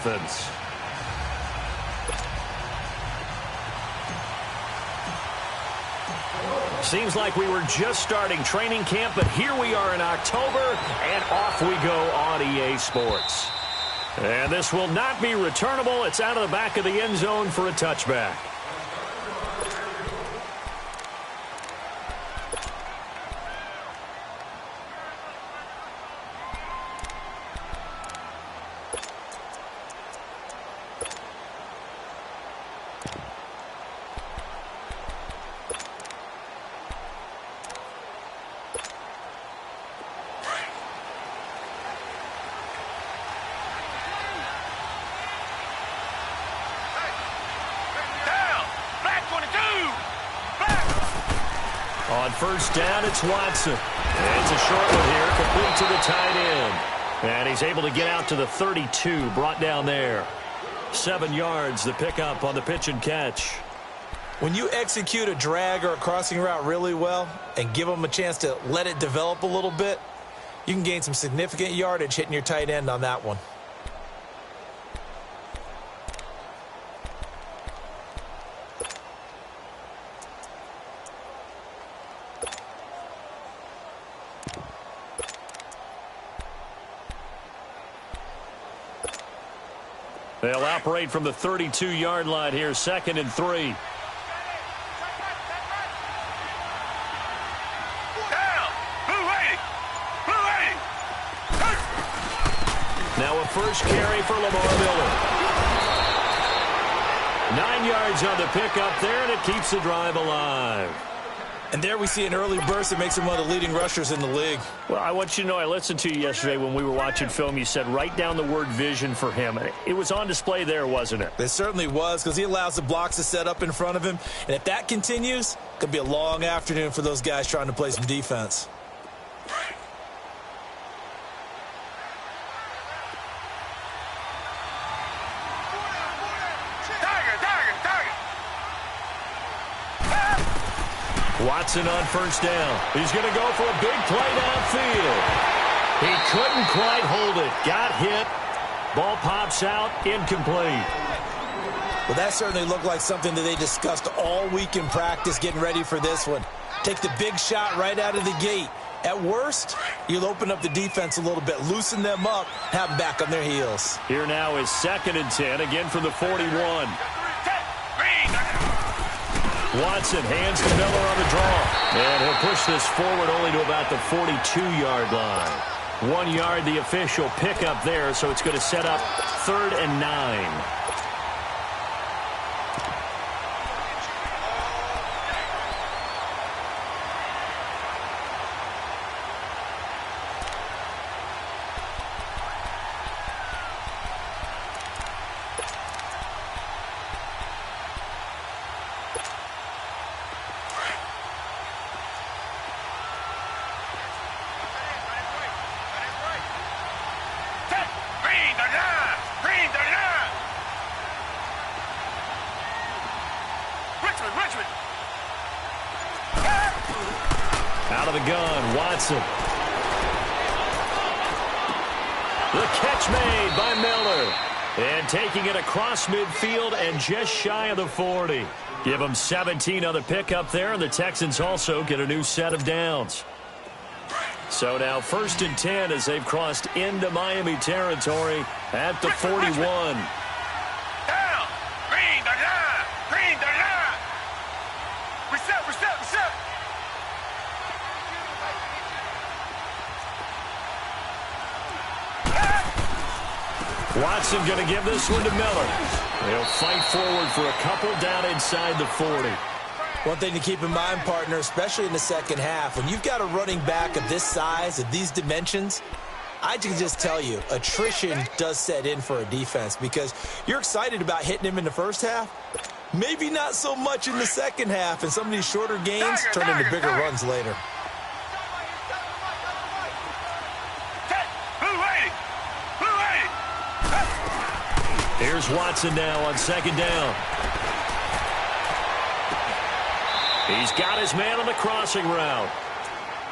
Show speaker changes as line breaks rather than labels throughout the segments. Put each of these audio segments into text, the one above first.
offense. Seems like we were just starting training camp, but here we are in October, and off we go on EA Sports. And this will not be returnable. It's out of the back of the end zone for a touchback. On first down, it's Watson. And it's a short one here, complete to the tight end. And he's able to get out to the 32, brought down there. 7 yards, the pickup on the pitch and catch.
When you execute a drag or a crossing route really well and give them a chance to let it develop a little bit, you can gain some significant yardage hitting your tight end on that one.
They'll operate from the 32-yard line here, 2nd and 3. Now a first carry for Lamar Miller. 9 yards on the pickup there, and it keeps the drive alive.
And there we see an early burst that makes him one of the leading rushers in the league.
Well, I want you to know, I listened to you yesterday when we were watching film. You said write down the word vision for him. It was on display there, wasn't it?
It certainly was, because he allows the blocks to set up in front of him. And if that continues, it could be a long afternoon for those guys trying to play some defense.
Watson on first down. He's going to go for a big play downfield. He couldn't quite hold it. Got hit. Ball pops out. Incomplete.
Well, that certainly looked like something that they discussed all week in practice getting ready for this one. Take the big shot right out of the gate. At worst, you'll open up the defense a little bit, loosen them up, have them back on their heels.
Here now is 2nd and 10, again from the 41. Watson hands to Miller on the draw. And he'll push this forward only to about the 42-yard line. 1 yard, the official pickup there, so it's going to set up 3rd and 9. Out of the gun, Watson. The catch made by Miller. And taking it across midfield and just shy of the 40. Give them 17 on the pickup there, and the Texans also get a new set of downs. So now 1st and 10 as they've crossed into Miami territory at the 41. Watson going to give this one to Miller. He'll fight forward for a couple down inside the 40.
One thing to keep in mind, partner, especially in the second half, when you've got a running back of this size, of these dimensions, I can just tell you, attrition does set in for a defense because you're excited about hitting him in the first half. Maybe not so much in the second half, and some of these shorter gains turn into bigger runs later.
Here's Watson now on 2nd down. He's got his man on the crossing route.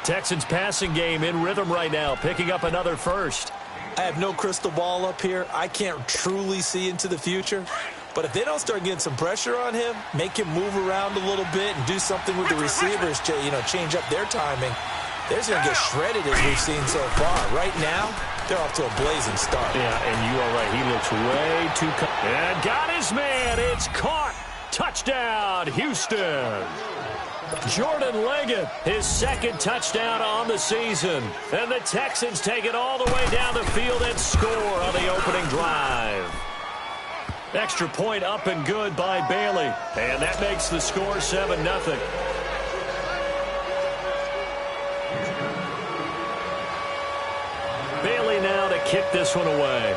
Texans passing game in rhythm right now, picking up another first.
I have no crystal ball up here. I can't truly see into the future. But if they don't start getting some pressure on him, make him move around a little bit and do something with the receivers to, change up their timing, they're just going to get shredded as we've seen so far. Right now, they're off to a blazing start.
Yeah, and you are right. He looks way too... And got his man. It's caught. Touchdown, Houston. Jordan Leggett, his second touchdown on the season. And the Texans take it all the way down the field and score on the opening drive. Extra point up and good by Bailey. And that makes the score 7-0. Bailey now to kick this one away.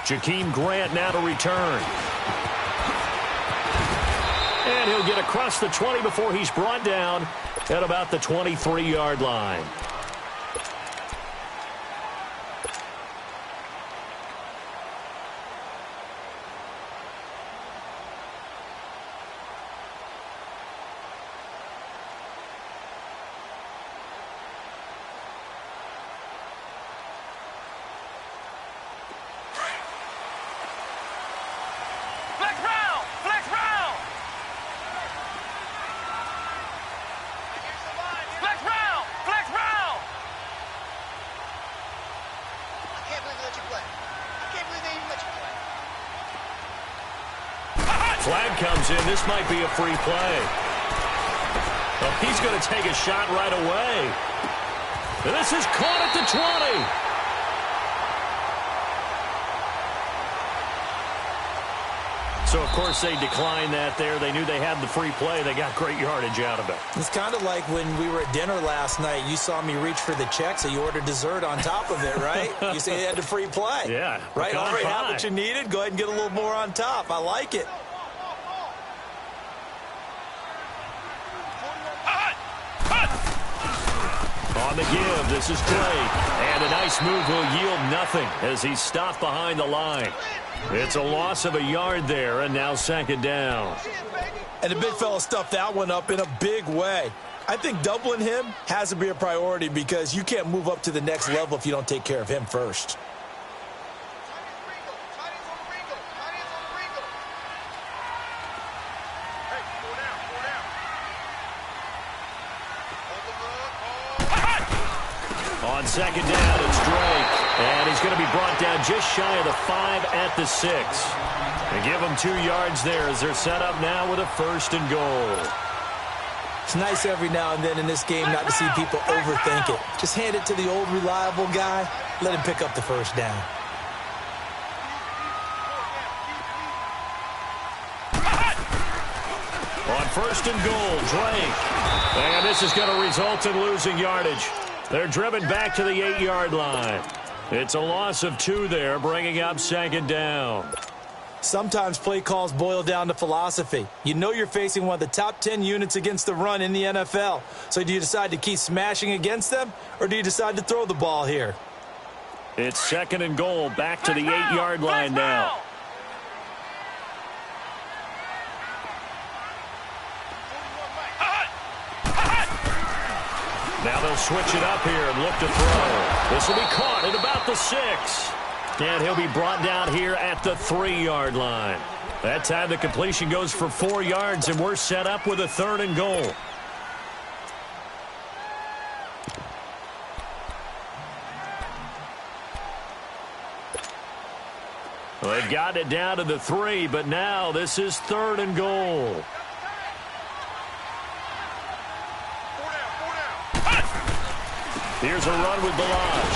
Jakeem Grant now to return. And he'll get across the 20 before he's brought down at about the 23-yard line. Flag comes in. This might be a free play. Oh, he's going to take a shot right away. And this is caught at the 20. So, of course, they declined that there. They knew they had the free play. They got great yardage out of it.
It's kind of like when we were at dinner last night. You saw me reach for the check, so you ordered dessert on top of it, right? You say you had the free play.
Yeah.
Right? Already have what you needed. Go ahead and get a little more on top. I like it.
On the give, this is Drake. And a nice move will yield nothing as he's stopped behind the line. It's a loss of a yard there, and now second down.
And the big fella stuffed that one up in a big way. I think doubling him has to be a priority because you can't move up to the next level if you don't take care of him first.
On second down, it's Drake. And he's going to be brought down just shy of the 5 at the 6. They give him 2 yards there as they're set up now with a 1st and goal.
It's nice every now and then in this game not to see people overthink it. Just hand it to the old reliable guy. Let him pick up the 1st down.
On 1st and goal, Drake. And this is going to result in losing yardage. They're driven back to the 8-yard line. It's a loss of 2 there, bringing up second down.
Sometimes play calls boil down to philosophy. You know you're facing one of the top 10 units against the run in the NFL. So do you decide to keep smashing against them, or do you decide to throw the ball here?
It's 2nd and goal, back to the 8-yard line now. Now they'll switch it up here and look to throw. This will be caught at about the 6. And he'll be brought down here at the 3-yard line. That time the completion goes for 4 yards, and we're set up with a 3rd and goal. Well, they've got it down to the 3, but now this is 3rd and goal. Here's a run with Balaj.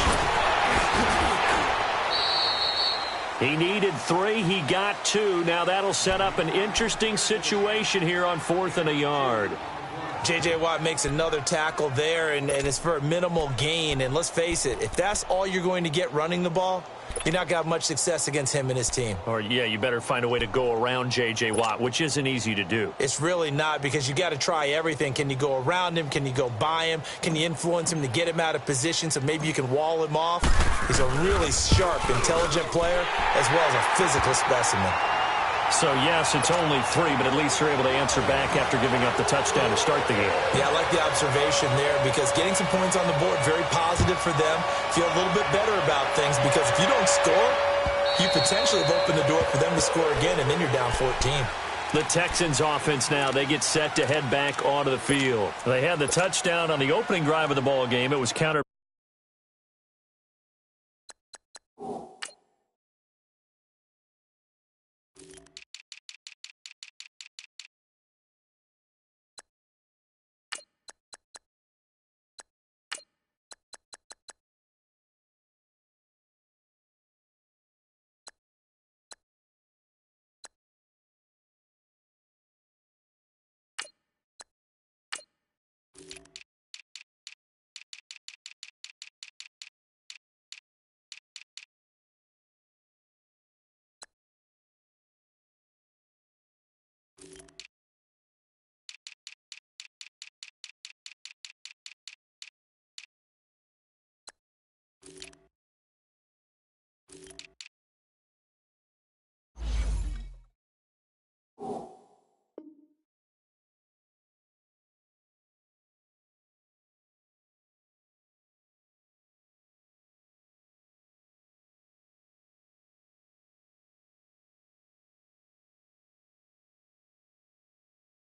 He needed 3. He got 2. Now that'll set up an interesting situation here on 4th and a yard.
J.J. Watt makes another tackle there, and it's for a minimal gain. And let's face it, if that's all you're going to get running the ball, you're not got much success against him and his team.
Or, yeah, you better find a way to go around J.J. Watt, which isn't easy to do.
It's really not, because you got to try everything. Can you go around him? Can you go by him? Can you influence him to get him out of position so maybe you can wall him off? He's a really sharp, intelligent player as well as a physical specimen.
So, yes, it's only 3, but at least they're able to answer back after giving up the touchdown to start the game.
Yeah, I like the observation there because getting some points on the board, very positive for them. Feel a little bit better about things because if you don't score, you potentially have opened the door for them to score again, and then you're down 14.
The Texans offense now, they get set to head back onto the field. They had the touchdown on the opening drive of the ball game. It was countered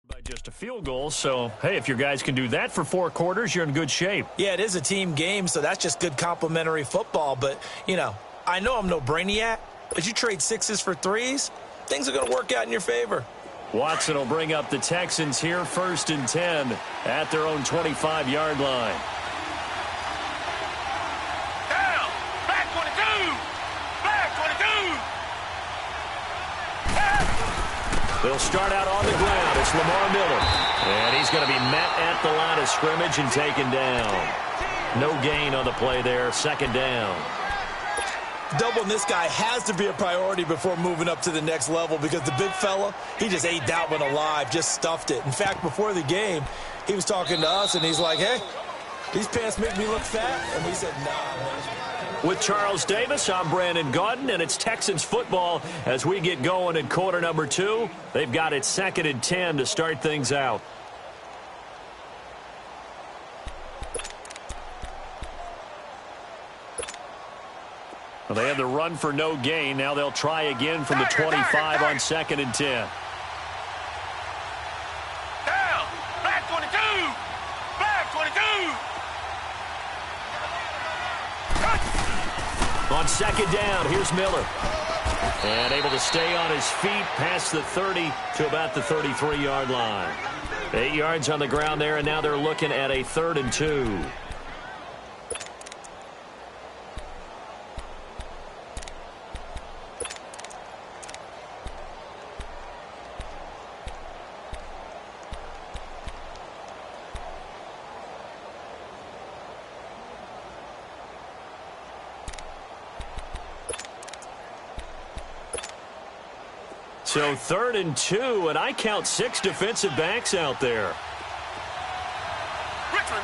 by just a field goal. So, hey, if your guys can do that for 4 quarters, you're in good shape.
Yeah, it is a team game, so that's just good complimentary football. But, you know I'm no brainiac, but you trade 6s for 3s, things are going to work out in your favor.
Watson will bring up the Texans here, 1st and 10 at their own 25-yard line.
Down, back 22, back 22.
They'll start out on the ground. It's Lamar Miller. And he's going to be met at the line of scrimmage and taken down. No gain on the play there. 2nd down.
Doubling this guy has to be a priority before moving up to the next level because the big fella, he just ate that one alive, just stuffed it. In fact, before the game, he was talking to us, and he's like, hey, these pants make me look fat. And we said, nah, man.
With Charles Davis, I'm Brandon Gaudin, and it's Texans football as we get going in quarter number 2. They've got it 2nd and 10 to start things out. Well, they had the run for no gain. Now they'll try again from the 25 on 2nd and 10.
Down, back 22, back 22.
On 2nd down, here's Miller. And able to stay on his feet past the 30 to about the 33-yard line. 8 yards on the ground there, and now they're looking at a 3rd and 2. So 3rd and 2, and I count 6 defensive backs out there.
Richmond.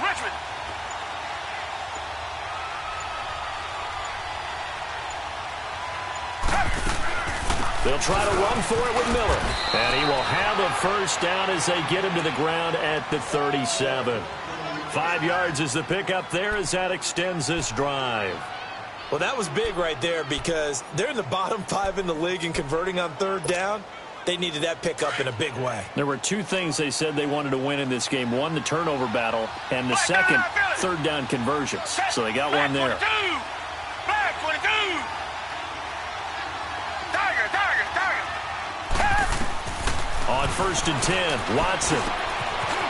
They'll try to run for it with Miller. And he will have a 1st down as they get him to the ground at the 37. 5 yards is the pickup there as that extends this drive.
Well, that was big right there because they're in the bottom 5 in the league in converting on 3rd down. They needed that pickup in a big way.
There were 2 things they said they wanted to win in this game. One, the turnover battle, and the second, 3rd down conversions. So they got one there.
Back 22. Tiger.
On 1st and 10, Watson.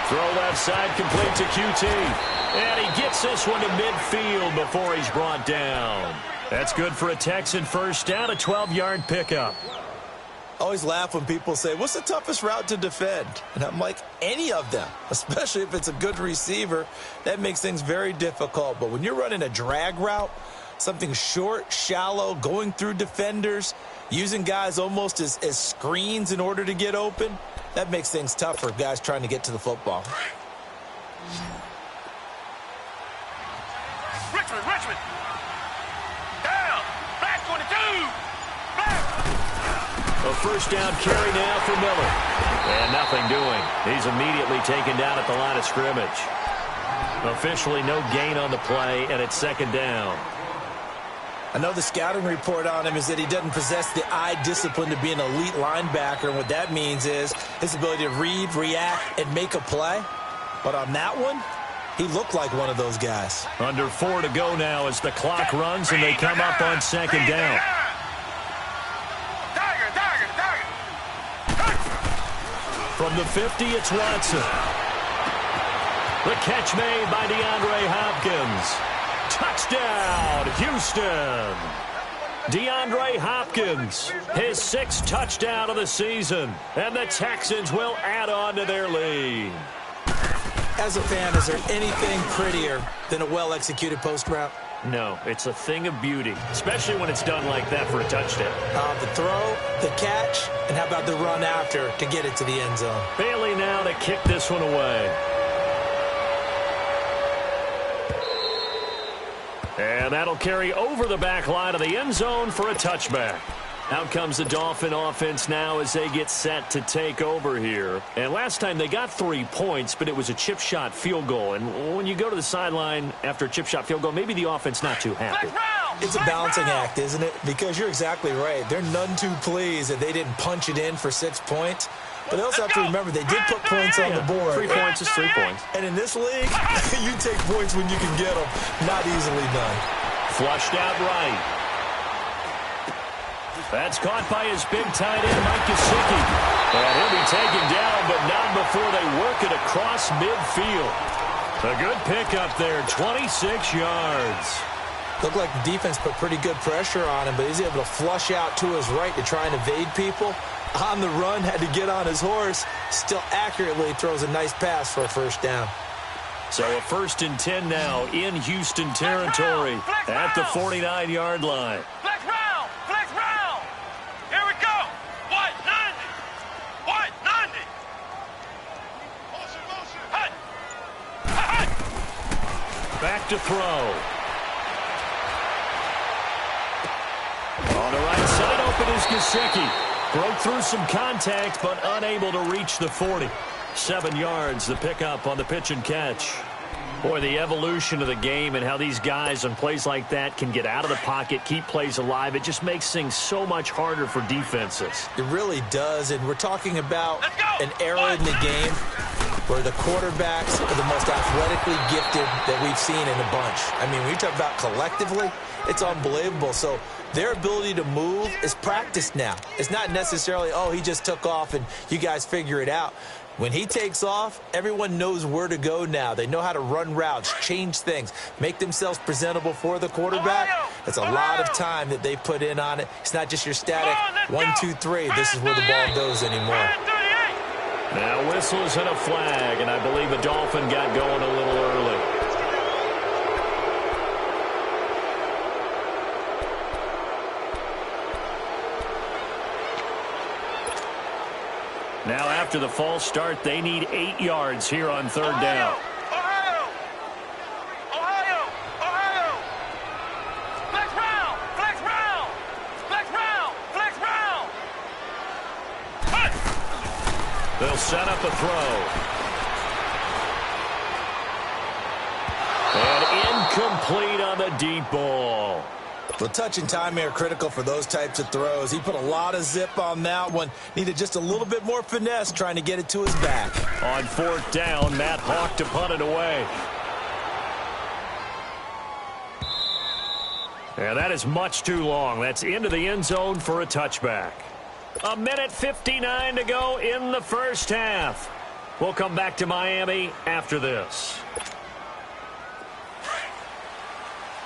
Throw left side, complete to QT. And he gets this one to midfield before he's brought down. That's good for a Texan 1st down, a 12-yard pickup.
I always laugh when people say, what's the toughest route to defend? And I'm like, any of them, especially if it's a good receiver. That makes things very difficult. But when you're running a drag route, something short, shallow, going through defenders, using guys almost as screens in order to get open, that makes things tough for guys trying to get to the football.
Richmond. Down. Back 22. Back.
A first down carry now for Miller. And nothing doing. He's immediately taken down at the line of scrimmage. Officially no gain on the play, and it's second down.
I know the scouting report on him is that he doesn't possess the eye discipline to be an elite linebacker, and what that means is his ability to read, react, and make a play. But on that one, he looked like one of those guys.
Under 4 to go now as the clock runs and they come up on second down. From the 50, it's Watson. The catch made by DeAndre Hopkins. Touchdown, Houston. DeAndre Hopkins, his 6th touchdown of the season. And the Texans will add on to their lead.
As a fan, is there anything prettier than a well-executed post route?
No, it's a thing of beauty, especially when it's done like that for a touchdown.
The throw, the catch, and how about the run after to get it to the end zone?
Bailey now to kick this one away. And that'll carry over the back line of the end zone for a touchback. Out comes the Dolphin offense now as they get set to take over here. And last time they got 3 points, but it was a chip shot field goal. And when you go to the sideline after a chip shot field goal, maybe the offense not too happy.
It's a balancing act, isn't it? Because you're exactly right. They're none too pleased that they didn't punch it in for 6 points. But they also have to remember they did put points on the board.
3 points is 3 points.
And in this league, you take points when you can get them. Not easily done.
Flushed out right. That's caught by his big tight end, Mike Gesicki. And he'll be taken down, but not before they work it across midfield. A good pickup there, 26 yards.
Looked like the defense put pretty good pressure on him, but he's able to flush out to his right to try and evade people. On the run, had to get on his horse. Still accurately throws a nice pass for a first down.
So a 1st and 10 now in Houston territory at the 49-yard line.
Flex round! Flex round! Here we go! White 90! White 90! Motion, motion! Hey! Hey!
Back to throw. On the right side, open is Gesicki. Broke through some contact, but unable to reach the 40. 7 yards, the pickup on the pitch and catch. Boy, the evolution of the game and how these guys on plays like that can get out of the pocket, keep plays alive, it just makes things so much harder for defenses.
It really does, and we're talking about an era in the game where the quarterbacks are the most athletically gifted that we've seen in a bunch. I mean, when you talk about collectively, it's unbelievable. So their ability to move is practiced now. It's not necessarily, oh, he just took off and you guys figure it out. When he takes off, everyone knows where to go now. They know how to run routes, change things, make themselves presentable for the quarterback. That's a lot of time that they put in on it. It's not just your static 1, 2, 3. This is where the ball goes anymore.
Now whistles and a flag, and I believe the Dolphin got going a little early. Now after the false start, they need 8 yards here on 3rd down.
Ohio! Ohio! Ohio! Flex round! Flex round! Flex round! Flex round! Hey!
They'll set up a throw. And incomplete on the deep ball.
Well, touch and timing are critical for those types of throws. He put a lot of zip on that one. Needed just a little bit more finesse trying to get it to his back.
On 4th down, Matt Hawk to punt it away. And that is much too long. That's into the end zone for a touchback. 1:59 to go in the first half. We'll come back to Miami after this.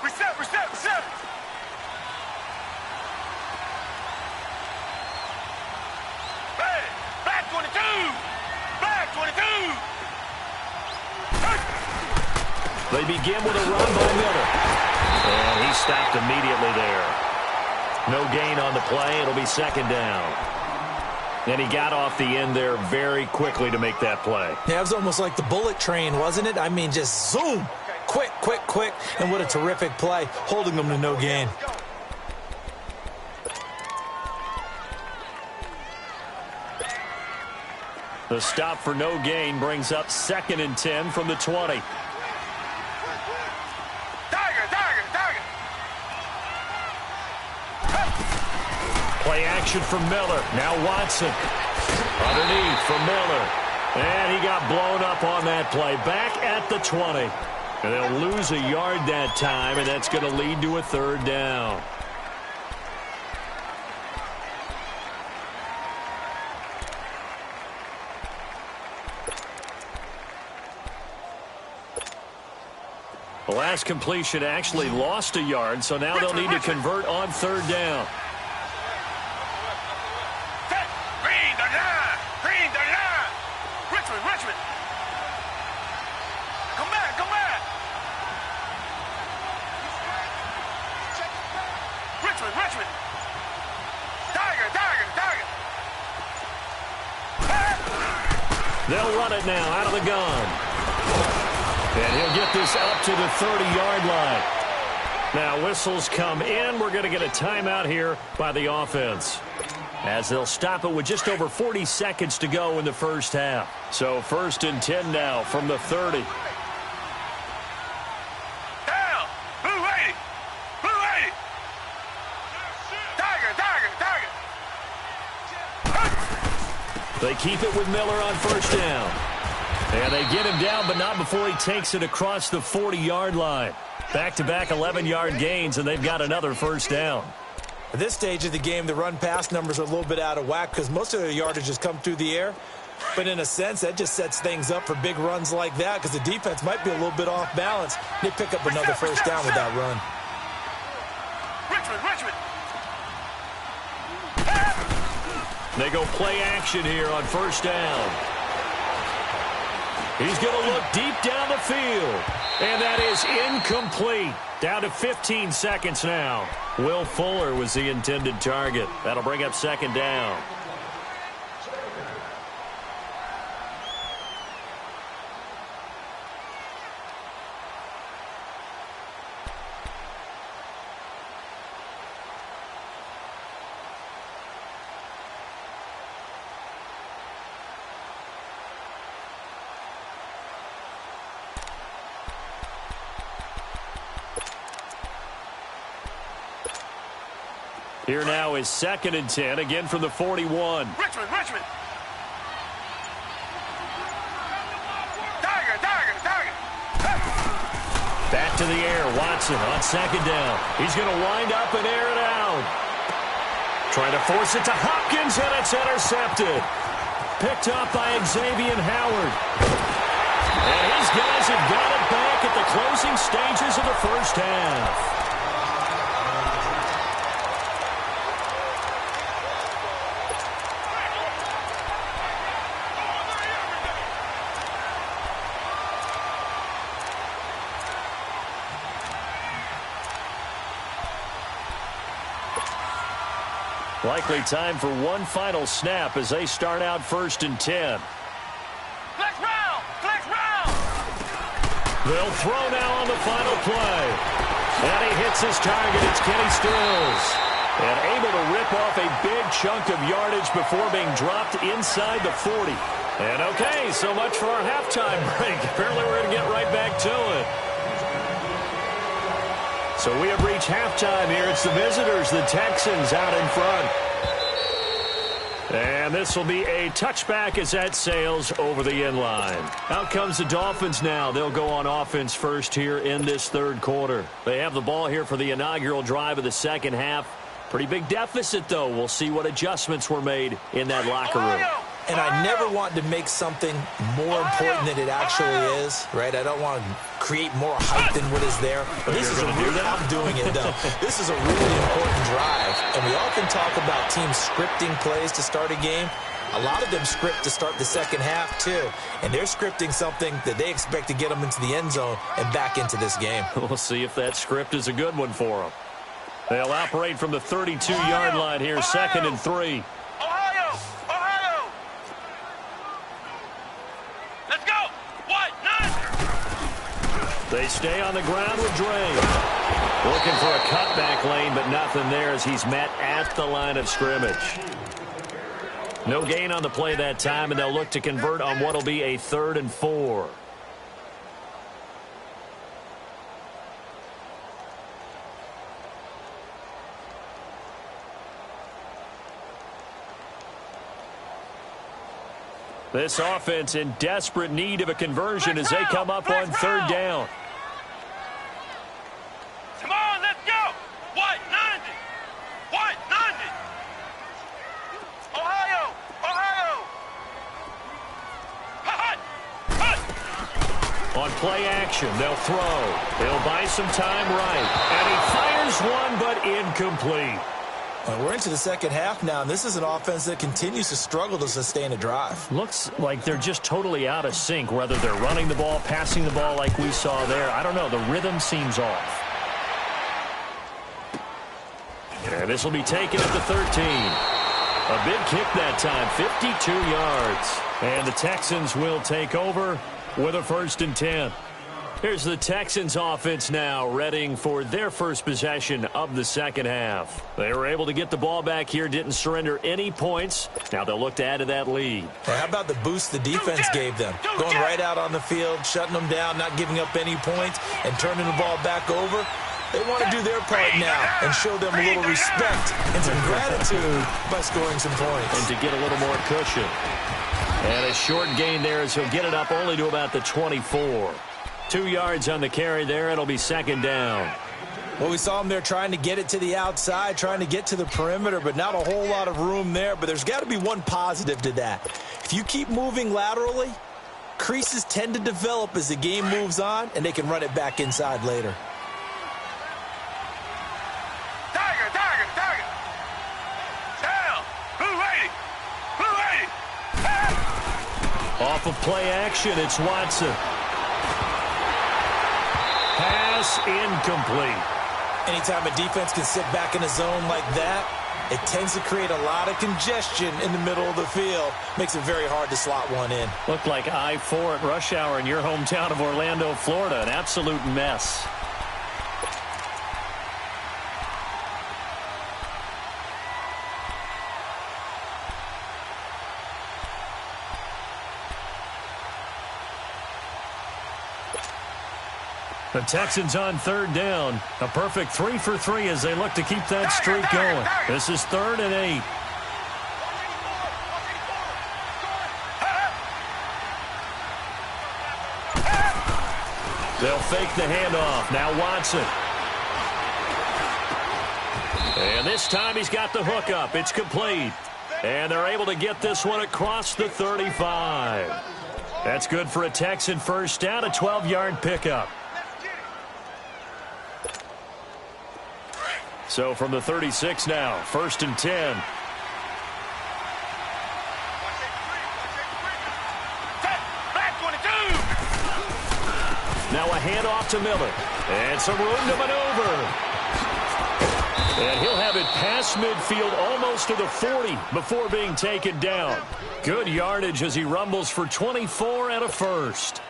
Reset, reset, reset! Hey! Black 22! Black 22!
They begin with a run by Miller. And he stopped immediately there. No gain on the play. It'll be 2nd down. And he got off the end there very quickly to make that play.
Yeah, it was almost like the bullet train, wasn't it? I mean, just zoom. Quick, quick, quick. And what a terrific play, holding them to no gain.
The stop for no gain brings up 2nd and 10 from the 20. Play action from Miller. Now Watson. Underneath from Miller. And he got blown up on that play. Back at the 20. And they'll lose a yard that time, and that's going to lead to a 3rd down. The last completion actually lost a yard, so now they'll need to convert on 3rd down.
Richmond. Come back. Richmond. Tiger.
They'll run it now out of the gun. And he'll get this up to the 30-yard line. Now whistles come in. We're going to get a timeout here by the offense, as they'll stop it with just over 40 seconds to go in the first half. So 1st and 10 now from the 30.
Down. Blue 80. Tiger.
They keep it with Miller on 1st down. And they get him down, but not before he takes it across the 40-yard line. Back-to-back 11-yard gains, and they've got another 1st down.
At this stage of the game, the run-pass numbers are a little bit out of whack because most of their yardage has come through the air. But in a sense, that just sets things up for big runs like that because the defense might be a little bit off balance. They pick up another 1st down with that run.
Richmond.
They go play action here on 1st down. He's going to look deep down the field. And that is incomplete. Down to 15 seconds now. Will Fuller was the intended target. That'll bring up 2nd down. Here now is 2nd and 10, again from the 41.
Richmond. Tiger.
Back to the air, Watson on 2nd down. He's going to wind up and air it out. Trying to force it to Hopkins, and it's intercepted. Picked up by Xavier Howard. And his guys have got it back at the closing stages of the first half. Likely time for one final snap as they start out 1st and 10.
Flex round.
They'll throw now on the final play. And he hits his target. It's Kenny Stills. And able to rip off a big chunk of yardage before being dropped inside the 40. And okay, so much for our halftime break. Apparently we're going to get right back to it. So we have reached halftime here. It's the visitors, the Texans, out in front. And this will be a touchback as that sails over the end line. Out comes the Dolphins now. They'll go on offense first here in this 3rd quarter. They have the ball here for the inaugural drive of the 2nd half. Pretty big deficit, though. We'll see what adjustments were made in that locker room.
And I never want to make something more important than it actually is, right? I don't want to create more hype than what is there. But this is a really, I'm doing it, though. This is a really important drive. And we often talk about teams scripting plays to start a game. A lot of them script to start the 2nd half, too. And they're scripting something that they expect to get them into the end zone and back into this game.
We'll see if that script is a good one for them. They'll operate from the 32-yard line here, 2nd and 3.
Ohio! Let's go! What? None!
They stay on the ground with Dre. Looking for a cutback lane, but nothing there as he's met at the line of scrimmage. No gain on the play that time, and they'll look to convert on what will be a 3rd and 4. This offense in desperate need of a conversion as they come up on 3rd down.
Come on, let's go. White 90. White 90. Ohio. Ohio. Hut. Hut.
On play action, they'll throw. They'll buy some time right. And he fires one, but incomplete.
Well, we're into the second half now, and this is an offense that continues to struggle to sustain a drive.
Looks like they're just totally out of sync, whether they're running the ball, passing the ball like we saw there. I don't know. The rhythm seems off. And this will be taken at the 13. A big kick that time, 52 yards. And the Texans will take over with a 1st and 10. Here's the Texans offense now, readying for their first possession of the second half. They were able to get the ball back here, didn't surrender any points. Now they'll look to add to that lead.
Well, how about the boost the defense gave them? Going right out on the field, shutting them down, not giving up any points, and turning the ball back over. They want to do their part now and show them a little respect and some gratitude by scoring some points.
And to get a little more cushion. And a short gain there as he'll get it up only to about the 24. 2 yards on the carry there. It'll be 2nd down.
Well, we saw him there trying to get it to the outside, trying to get to the perimeter, but not a whole lot of room there. But there's got to be one positive to that. If you keep moving laterally, creases tend to develop as the game moves on, and they can run it back inside later.
Tiger, tiger, tiger. Down. Blue 80. Blue 80.
Off of play action, it's Watson. Pass incomplete.
Anytime a defense can sit back in a zone like that, it tends to create a lot of congestion in the middle of the field. Makes it very hard to slot one in.
Looked like I-4 at rush hour in your hometown of Orlando, Florida. An absolute mess. The Texans on 3rd down. A perfect 3 for 3 as they look to keep that streak going. This is 3rd and 8. They'll fake the handoff. Now Watson. And this time he's got the hook up. It's complete. And they're able to get this one across the 35. That's good for a Texan first down, a 12-yard pickup. So from the 36 now, 1st and 10. Now a handoff to Miller. And some room to maneuver. And he'll have it past midfield almost to the 40 before being taken down. Good yardage as he rumbles for 24 and a first.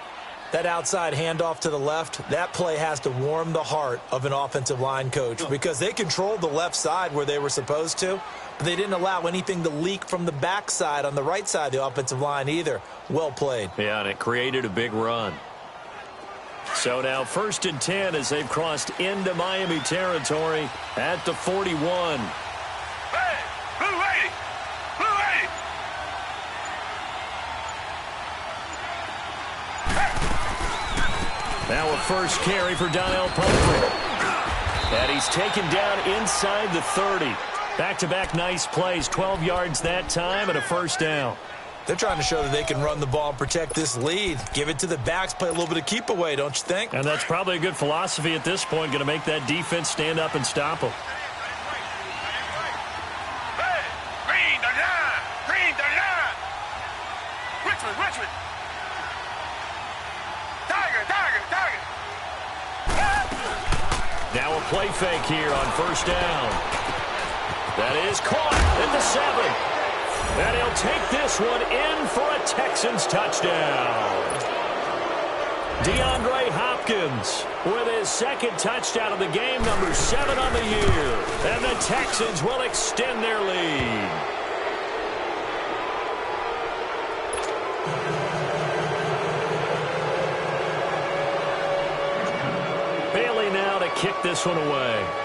That outside handoff to the left, that play has to warm the heart of an offensive line coach because they controlled the left side where they were supposed to, but they didn't allow anything to leak from the backside on the right side of the offensive line either. Well played.
Yeah, and it created a big run. So now 1st and 10 as they've crossed into Miami territory at the 41.
Hey, Blue 80. Blue 80.
Now a first carry for Donnell Pumphrey. And he's taken down inside the 30. Back-to-back nice plays, 12 yards that time and a first down.
They're trying to show that they can run the ball and protect this lead. Give it to the backs, play a little bit of keep away, don't you think?
And that's probably a good philosophy at this point, going to make that defense stand up and stop them.
Hey, green the line. Green the line. Richmond, Richmond. Tiger, tiger, tiger.
Now a play fake here on 1st down. That is caught at the 7. And he'll take this one in for a Texans touchdown. DeAndre Hopkins with his 2nd touchdown of the game, number 7 on the year. And the Texans will extend their lead. kick this one away.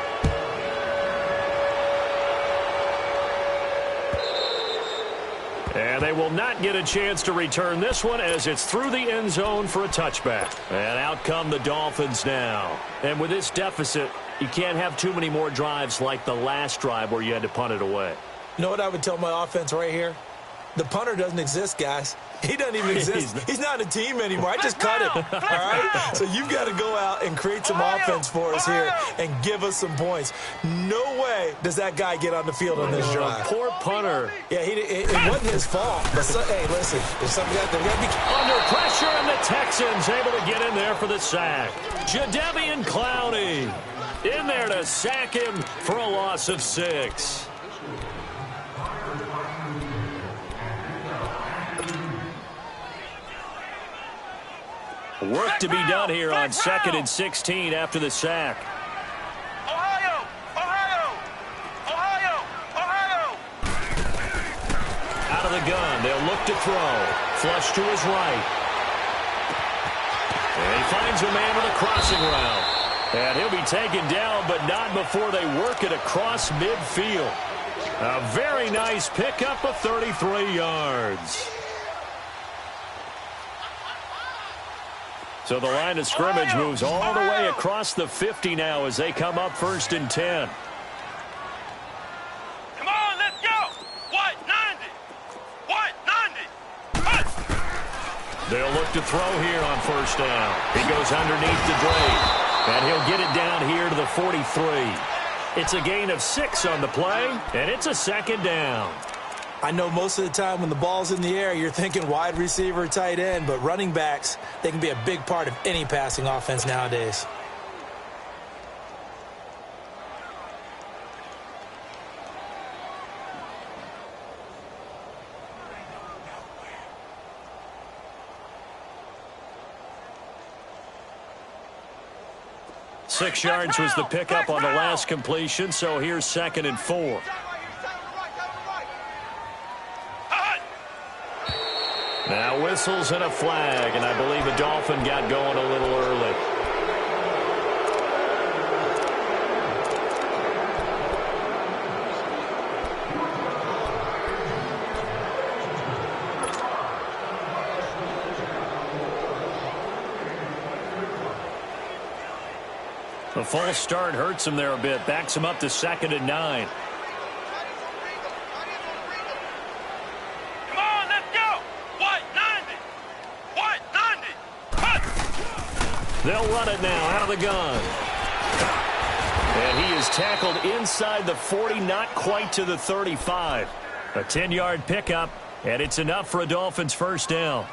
And they will not get a chance to return this one as it's through the end zone for a touchback. And out come the Dolphins now. And with this deficit, you can't have too many more drives like the last drive where you had to punt it away.
You know what I would tell my offense right here? The punter doesn't exist, guys. He doesn't even exist. He's not a team anymore. I just cut him, all right? So you've got to go out and create some offense for us here and give us some points. No way does that guy get on the field on this drive.
Poor punter.
Yeah, it wasn't his fault. But, hey, listen, if something got there, be
under pressure, and the Texans able to get in there for the sack. Jadeveon Clowney in there to sack him for a loss of 6. Work to be done here on 2nd and 16 after the sack.
Ohio! Ohio! Ohio! Ohio!
Out of the gun, they'll look to throw. Flush to his right. And he finds a man with a crossing route. And he'll be taken down, but not before they work it across midfield. A very nice pickup of 33 yards. So the line of scrimmage moves all the way across the 50 now as they come up 1st and 10.
Come on, let's go! What? 90! What? 90! Cut!
They'll look to throw here on 1st down. He goes underneath the Drake, and he'll get it down here to the 43. It's a gain of 6 on the play, and it's a 2nd down.
I know most of the time when the ball's in the air, you're thinking wide receiver, tight end, but running backs, they can be a big part of any passing offense nowadays.
Six yards was the pickup on the last completion, so here's 2nd and 4. Now whistles and a flag, and I believe a Dolphin got going a little early. The false start hurts him there a bit, backs him up to 2nd and 9. They'll run it now out of the gun. And he is tackled inside the 40, not quite to the 35. A 10-yard pickup, and it's enough for a Dolphins 1st down.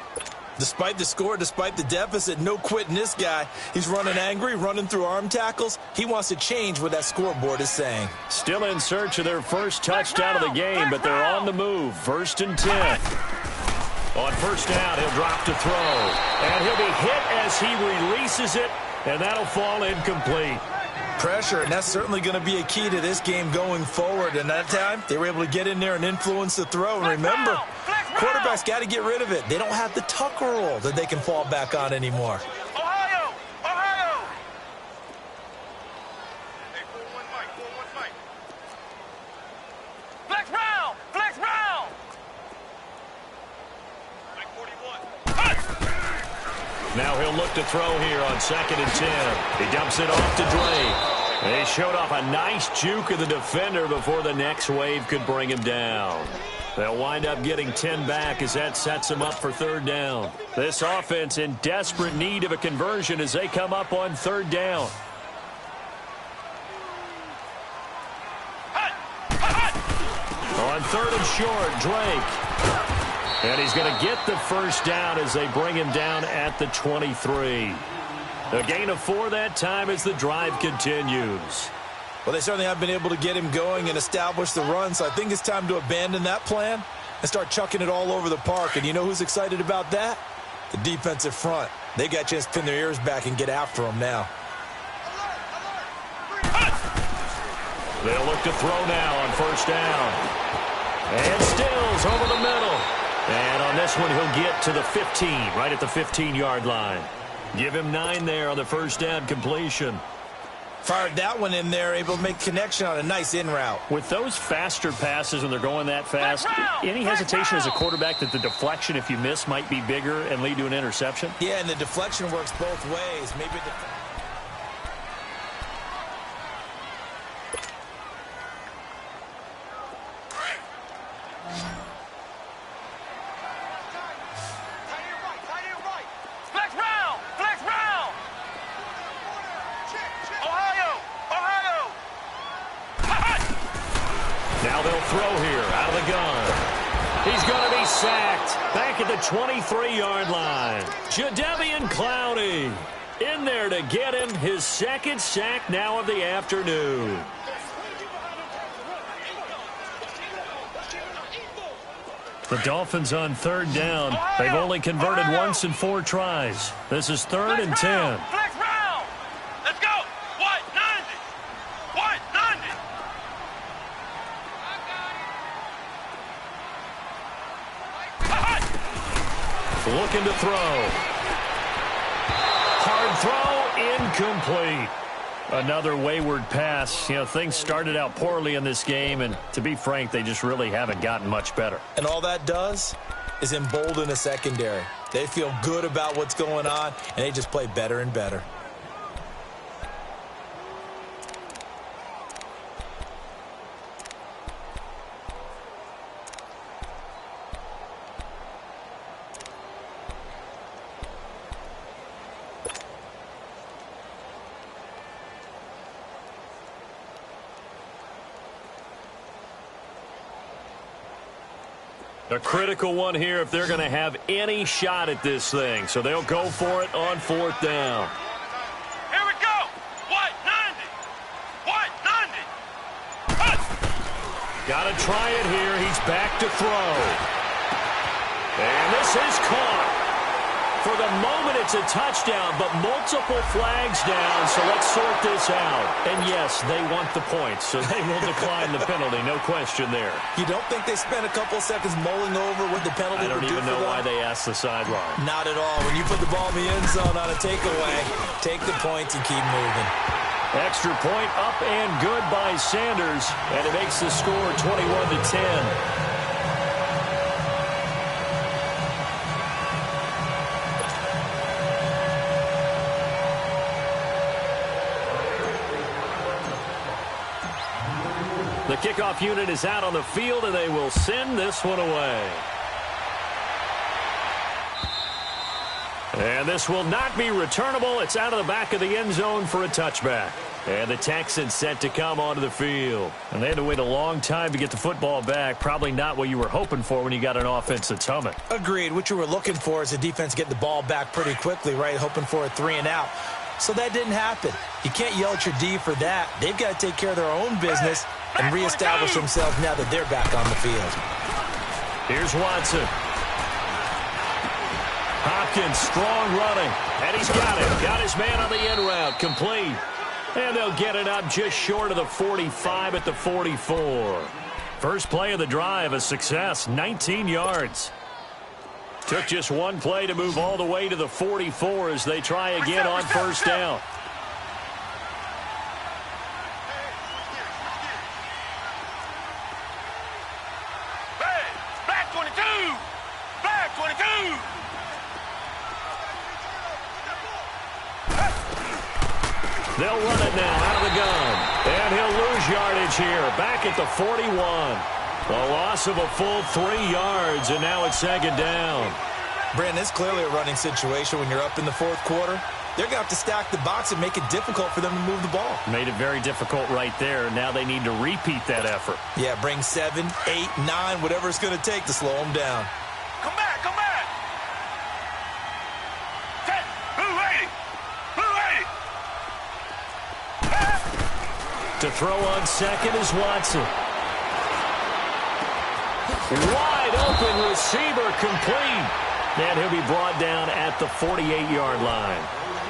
Despite the score, despite the deficit, no quitting this guy. He's running angry, running through arm tackles. He wants to change what that scoreboard is saying.
Still in search of their first touchdown of the game, but they're on the move. 1st and 10. On 1st down, he'll drop to throw. And he'll be hit as he releases it, and that'll fall incomplete.
Pressure, and that's certainly going to be a key to this game going forward. And that time, they were able to get in there and influence the throw. And remember, quarterbacks got to get rid of it. They don't have the tuck roll that they can fall back on anymore.
Ohio! Ohio! Flex round! Flex round!
Now he'll look to throw here on 2nd and 10. He dumps it off to Drake. They showed off a nice juke of the defender before the next wave could bring him down. They'll wind up getting 10 back as that sets them up for 3rd down. This offense in desperate need of a conversion as they come up on 3rd down. On 3rd and short, Drake. And he's going to get the 1st down as they bring him down at the 23. A gain of 4 that time as the drive continues.
Well, they certainly have been able to get him going and establish the run, so I think it's time to abandon that plan and start chucking it all over the park. And you know who's excited about that? The defensive front. They got a chance to pin their ears back and get after him now.
They'll look to throw now on 1st down. And Stills over the middle. And on this one, he'll get to the 15, right at the 15-yard line. Give him 9 there on the 1st down completion.
Fired that one in there, able to make connection on a nice in route.
With those faster passes when they're going that fast, any hesitation as a quarterback that the deflection, if you miss, might be bigger and lead to an interception?
Yeah, and the deflection works both ways. Maybe
Now they'll throw here out of the gun. He's going to be sacked back at the 23-yard line. Jadeveon Clowney in there to get him his second sack now of the afternoon. The Dolphins on third down. They've only converted once in 4 tries. This is 3rd and 10.
Let's go. What? 90. What? 90.
Looking to throw. Hard throw, incomplete. Another wayward pass. You know, things started out poorly in this game, and to be frank, they just really haven't gotten much better.
And all that does is embolden a secondary. They feel good about what's going on, and they just play better and better.
A critical one here if they're going to have any shot at this thing. So they'll go for it on 4th down.
Here we go. What? 90. What? 90.
Got to try it here. He's back to throw. And this is caught. For the moment, it's a touchdown, but multiple flags down, so let's sort this out. And yes, they want the points, so they will decline the penalty, no question there.
You don't think they spent a couple seconds mulling over what the penalty would do for them?
I don't even know why they asked the sideline.
Not at all. When you put the ball in the end zone on a takeaway, take the points and keep moving.
Extra point up and good by Sanders, and it makes the score 21-10. The kickoff unit is out on the field, and they will send this one away. And this will not be returnable. It's out of the back of the end zone for a touchback. And the Texans set to come onto the field. And they had to wait a long time to get the football back. Probably not what you were hoping for when you got an offense that's humming.
Agreed. What you were looking for is the defense get the ball back pretty quickly, right? Hoping for a 3 and out. So that didn't happen. You can't yell at your D for that. They've got to take care of their own business and reestablish themselves now that they're back on the field.
Here's Watson. Hopkins, strong running. And he's got it. Got his man on the end route. Complete. And they'll get it up just short of the 45 at the 44. First play of the drive, a success. 19 yards. Took just one play to move all the way to the 44 as they try again on 1st down.
Back 22. Back 22.
They'll run it now out of the gun. And he'll lose yardage here. Back at the 41. A loss of a full 3 yards, and now it's 2nd down.
Brandon, it's clearly a running situation when you're up in the 4th quarter. They're going to have to stack the box and make it difficult for them to move the ball.
Made it very difficult right there. Now they need to repeat that effort.
Yeah, bring 7, 8, 9, whatever it's going to take to slow them down.
Come back, come back. 10, blue 80. Blue 80.
To throw on 2nd is Watson. Wide open receiver, complete. And he'll be brought down at the 48-yard line.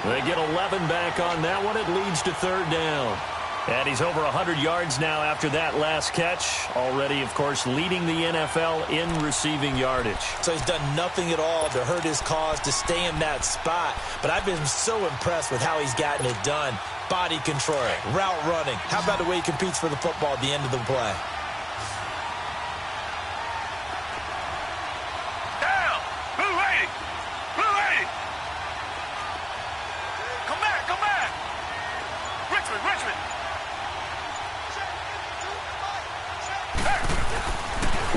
They get 11 back on that one. It leads to 3rd down. And he's over 100 yards now after that last catch. Already, of course, leading the NFL in receiving yardage.
So he's done nothing at all to hurt his cause, to stay in that spot. But I've been so impressed with how he's gotten it done. Body control, route running. How about the way he competes for the football at the end of the play?
Down! Blue 80! Blue 80! Come back, come back! Richmond, Richmond!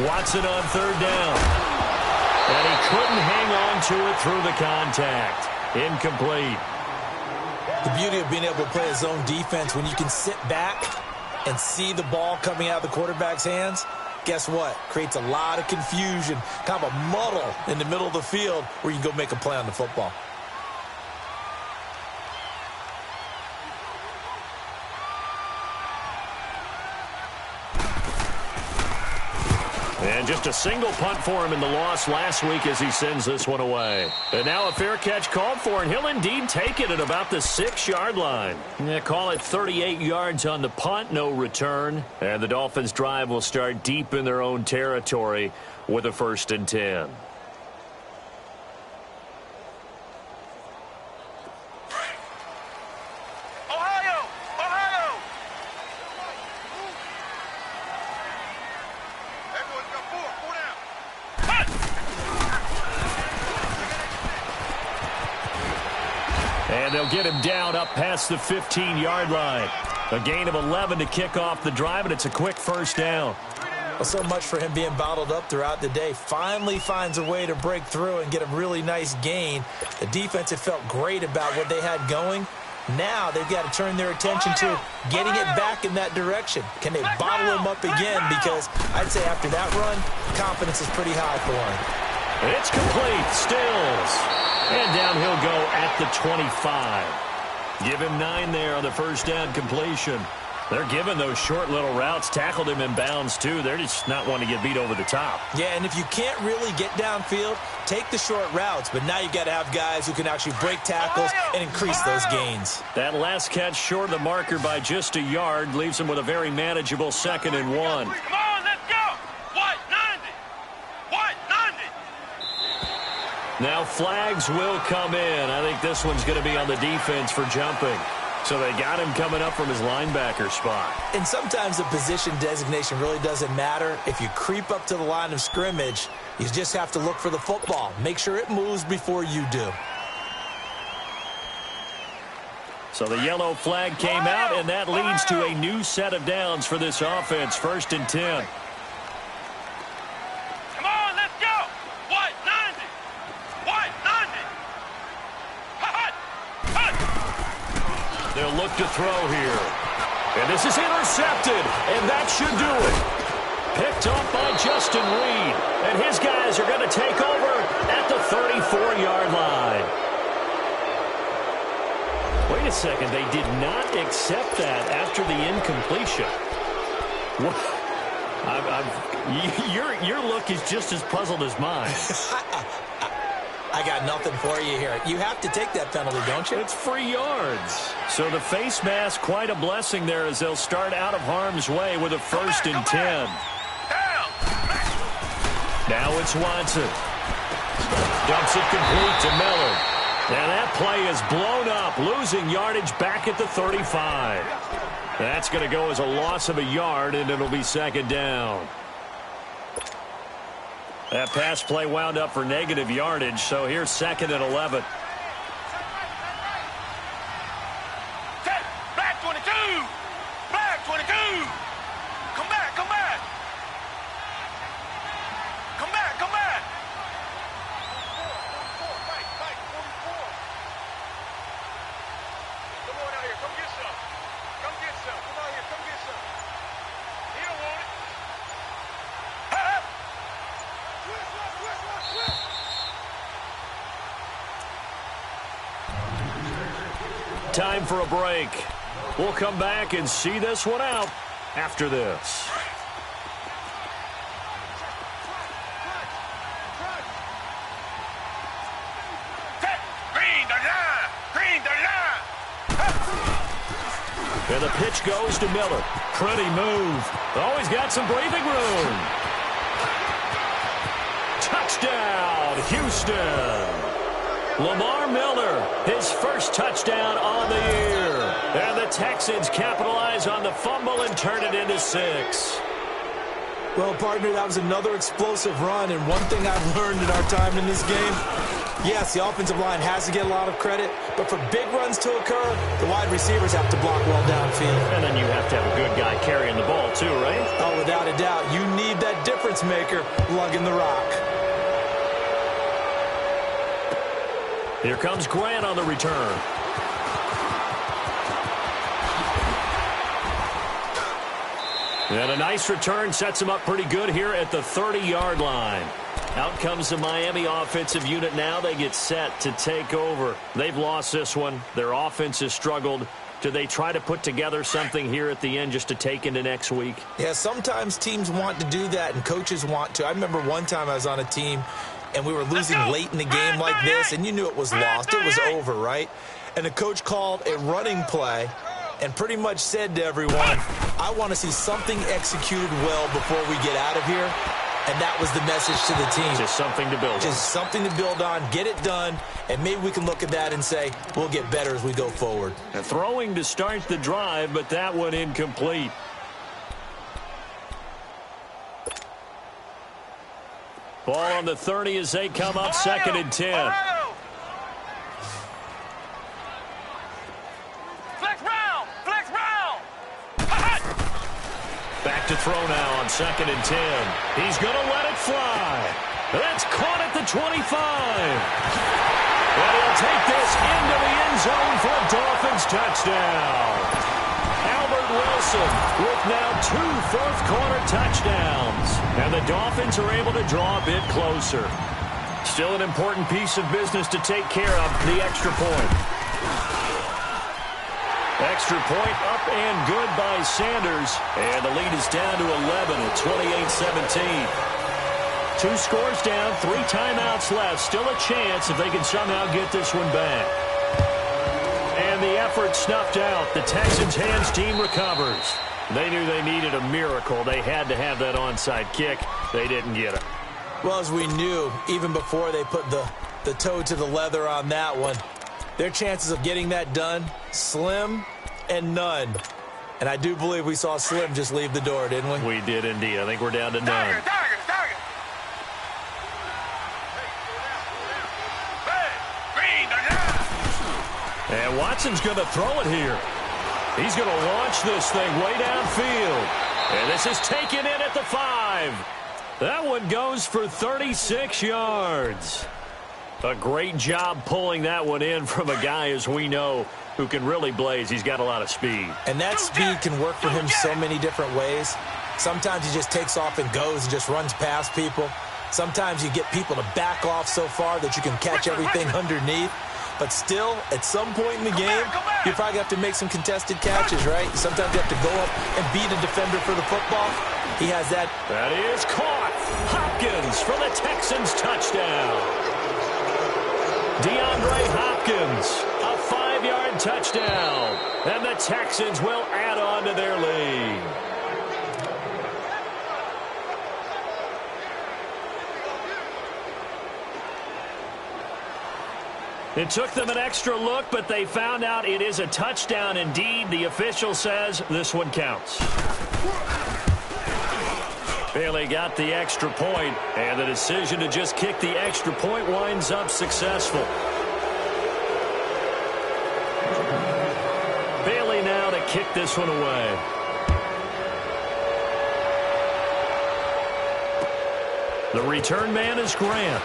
Watson on third down. And he couldn't hang on to it through the contact. Incomplete.
The beauty of being able to play a zone defense when you can sit back and see the ball coming out of the quarterback's hands, guess what? Creates a lot of confusion, kind of a muddle in the middle of the field where you can go make a play on the football.
And just a single punt for him in the loss last week as he sends this one away. And now a fair catch called for, and he'll indeed take it at about the 6-yard line. Call it 38 yards on the punt, no return. And the Dolphins' drive will start deep in their own territory with a 1st and 10. And they'll get him down up past the 15-yard line. A gain of 11 to kick off the drive, and it's a quick 1st down.
Well, so much for him being bottled up throughout the day. Finally finds a way to break through and get a really nice gain. The defense had felt great about what they had going. Now they've got to turn their attention to getting it back in that direction. Can they bottle him up again? Because I'd say after that run, confidence is pretty high for him.
It's complete. Stills. And down he'll go at the 25. Give him 9 there on the 1st down completion. They're giving those short little routes. Tackled him in bounds, too. They're just not wanting to get beat over the top.
Yeah, and if you can't really get downfield, take the short routes. But now you've got to have guys who can actually break tackles and increase those gains.
That last catch short of the marker by just a yard leaves him with a very manageable 2nd and 1.
Come on, let's go! White 90! White 90!
Now flags will come in. I think this one's going to be on the defense for jumping. So they got him coming up from his linebacker spot.
And sometimes the position designation really doesn't matter. If you creep up to the line of scrimmage, you just have to look for the football. Make sure it moves before you do.
So the yellow flag came out, and that leads to a new set of downs for this offense. 1st and 10.
Come on, let's go! White 90! White 90! Hut! Hut!
They'll look to throw here. And this is intercepted, and that should do it. Picked off by Justin Reed. And his guys are going to take over at the 34-yard line. Wait a second. They did not accept that after the incompletion. What? Your look is just as puzzled as mine.
I got nothing for you here. You have to take that penalty, don't you?
It's free yards. So the face mask, quite a blessing there as they'll start out of harm's way with a 1st and 10. Now it's Watson. Dumps it complete to Miller. And that play is blown up, losing yardage back at the 35. That's going to go as a loss of a yard, and it'll be 2nd down. That pass play wound up for negative yardage, so here's 2nd and 11.
Black 22! Black 22! Come back, come back! Come back, come back! Mike, 44. Come on out here, come get some. Come get some. Come out here, come get some. He don't want it.
Time for a break. We'll come back and see this one out after this. And the pitch goes to Miller. Pretty move. Always got some breathing room. Touchdown, Houston. Lamar Miller, his first touchdown on the year. And the Texans capitalize on the fumble and turn it into 6.
Well, partner, that was another explosive run, and one thing I've learned in our time in this game, yes, the offensive line has to get a lot of credit, but for big runs to occur, the wide receivers have to block well downfield.
And then you have to have a good guy carrying the ball too, right?
Oh, without a doubt. You need that difference maker lugging the rock.
Here comes Grant on the return. And a nice return sets him up pretty good here at the 30-yard line. Out comes the Miami offensive unit now. They get set to take over. They've lost this one. Their offense has struggled. Do they try to put together something here at the end just to take into next week?
Yeah, sometimes teams want to do that and coaches want to. I remember one time I was on a team and we were losing late in the game like this, and you knew it was lost. It was over, right? And the coach called a running play and pretty much said to everyone, I want to see something executed well before we get out of here. And that was the message to the team.
Just something to build on.
Just something to build on, get it done, and maybe we can look at that and say, we'll get better as we go forward.
And throwing to start the drive, but that one incomplete. Ball on the 30 as they come up, 2nd and 10. Back to throw now on 2nd and 10. He's going to let it fly. That's caught at the 25. And he'll take this into the end zone for a Dolphins touchdown. Albert Wilson with now 2 fourth-quarter touchdowns. And the Dolphins are able to draw a bit closer. Still an important piece of business to take care of, the extra point. Extra point up and good by Sanders. And the lead is down to 11 at 28-17. 2 scores down, 3 timeouts left. Still a chance if they can somehow get this one back. And the effort snuffed out. The Texans' hands team recovers. They knew they needed a miracle. They had to have that onside kick. They didn't get it.
Well, as we knew, even before they put the toe to the leather on that one, their chances of getting that done, slim and none. And I do believe we saw Slim just leave the door, didn't we?
We did indeed. I think we're down to none.
Target.
And Watson's going to throw it here. He's going to launch this thing way downfield. And this is taken in at the 5. That one goes for 36 yards. A great job pulling that one in from a guy, as we know, who can really blaze. He's got a lot of speed.
And that speed can work for him so many different ways. Sometimes he just takes off and goes and just runs past people. Sometimes you get people to back off so far that you can catch everything underneath. But still, at some point in the game, you probably have to make some contested catches, right? Sometimes you have to go up and beat a defender for the football. He has that.
That is caught. Hopkins for the Texans touchdown. DeAndre Hopkins, a 5-yard touchdown. And the Texans will add on to their lead. It took them an extra look, but they found out it is a touchdown indeed. The official says this one counts. Bailey got the extra point, and the decision to just kick the extra point winds up successful. Bailey now to kick this one away. The return man is Grant.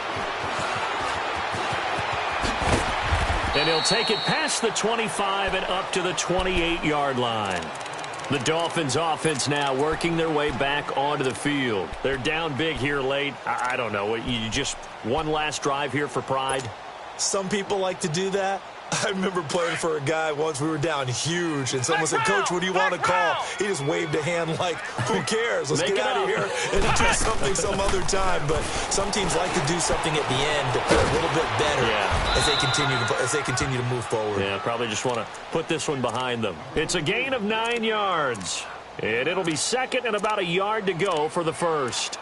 And he'll take it past the 25 and up to the 28-yard line. The Dolphins offense now working their way back onto the field. They're down big here late. I don't know. You just one last drive here for pride?
Some people like to do that. I remember playing for a guy once. We were down huge, and someone said, "Coach, what do you want to call?" He just waved a hand like, "Who cares? Let's get out of here and do something some other time." But some teams like to do something at the end to feel a little bit better as they continue to move forward.
Yeah, probably just want to put this one behind them. It's a gain of 9 yards, and it'll be second and about a yard to go for the first.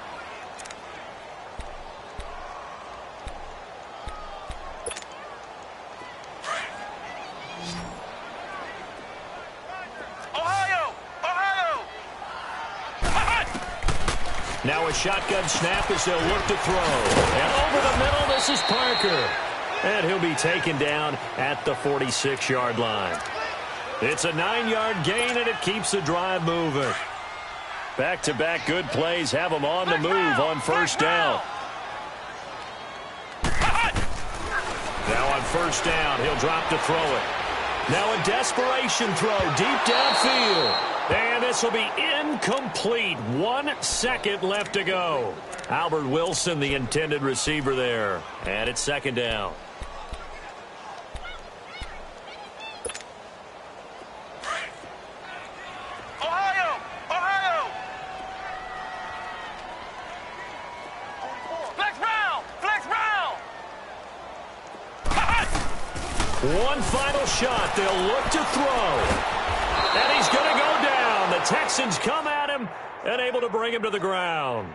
Now a shotgun snap as they'll look to throw. And over the middle, this is Parker. And he'll be taken down at the 46-yard line. It's a 9-yard gain, and it keeps the drive moving. Back-to-back good plays have them on the move on first down. Now on first down, he'll drop to throw it. Now a desperation throw deep downfield. And this will be incomplete. 1 second left to go. Albert Wilson, the intended receiver there. And it's second down.
Ohio! Flex round!
One final shot. They'll look to throw. And he's going to go down. The Texans come at him and able to bring him to the ground.